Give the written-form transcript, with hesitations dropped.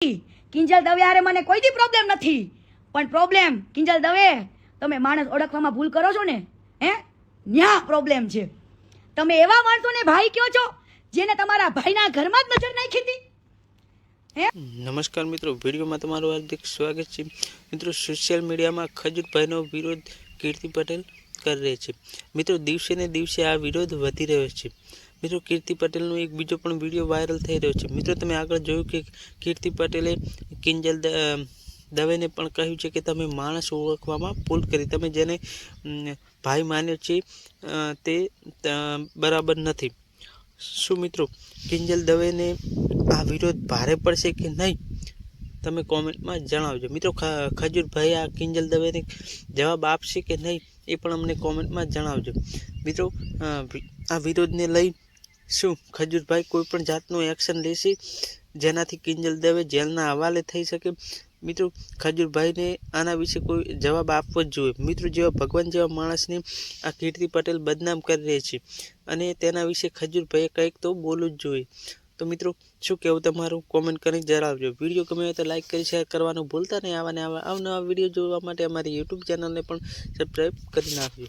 કિંજલ દવે હારે મને કોઈ દી પ્રોબ્લેમ નથી, પણ પ્રોબ્લેમ કિંજલ દવે તમે માણસ ઓળખવામાં ભૂલ કરો છો ને, હે ન્યા પ્રોબ્લેમ છે. તમે એવા માણસોને ભાઈ કહો છો જેને તમારા ભાઈના ઘરમાં જ નજર નાખી હતી. નમસ્કાર મિત્રો, વિડીયોમાં તમારું હાર્દિક સ્વાગત છે. મિત્રો, સોશિયલ મીડિયામાં ખજૂરભાઈનો વિરોધ કીર્તિ પટેલ કરી રહી છે. મિત્રો, દિવસે ને દિવસે આ વિરોધ વધી રહ્યો છે. મિત્રો, કીર્તિ પટેલનો એક બીજો પણ વિડીયો વાયરલ થઈ રહ્યો છે. મિત્રો, તમે આગળ જોયું કે કીર્તિ પટેલે કિંજલ દવેને પણ કહ્યું છે કે તમે માણસ ઓળખવામાં ભૂલ કરી, તમે જેને ભાઈ માન્યો છે તે બરાબર નથી. શું મિત્રો કિંજલ દવેને આ વિરોધ ભારે પડશે કે નહીં, તમે કોમેન્ટમાં જણાવજો. મિત્રો, ખજૂરભાઈ આ કિંજલ દવેને જવાબ આપશે કે નહીં એ પણ અમને કોમેન્ટમાં જણાવજો. મિત્રો, આ વિરોધને લઈ શું ખજૂરભાઈ કોઈ પણ જાતનું એક્શન લેશે જેનાથી કિંજલ દવે જેલના હવાલે થઈ શકે? મિત્રો, ખજૂરભાઈને આના વિશે કોઈ જવાબ આપવો જ જોઈએ. મિત્રો, જેવા ભગવાન જેવા માણસને આ કીર્તિ પટેલ બદનામ કરી રહી છે અને તેના વિશે ખજૂરભાઈએ કંઈક તો બોલવું જ જોઈએ. તો મિત્રો, શું કહેવું તમારું કોમેન્ટ કરીને જણાવજો. વિડીયો ગમે હોય તો લાઈક કરી શેર કરવાનું ભૂલતા નહીં. આવા ને આવા અવનવા વિડીયો જોવા માટે અમારી યુટ્યુબ ચેનલને પણ સબસ્ક્રાઈબ કરી નાખજો.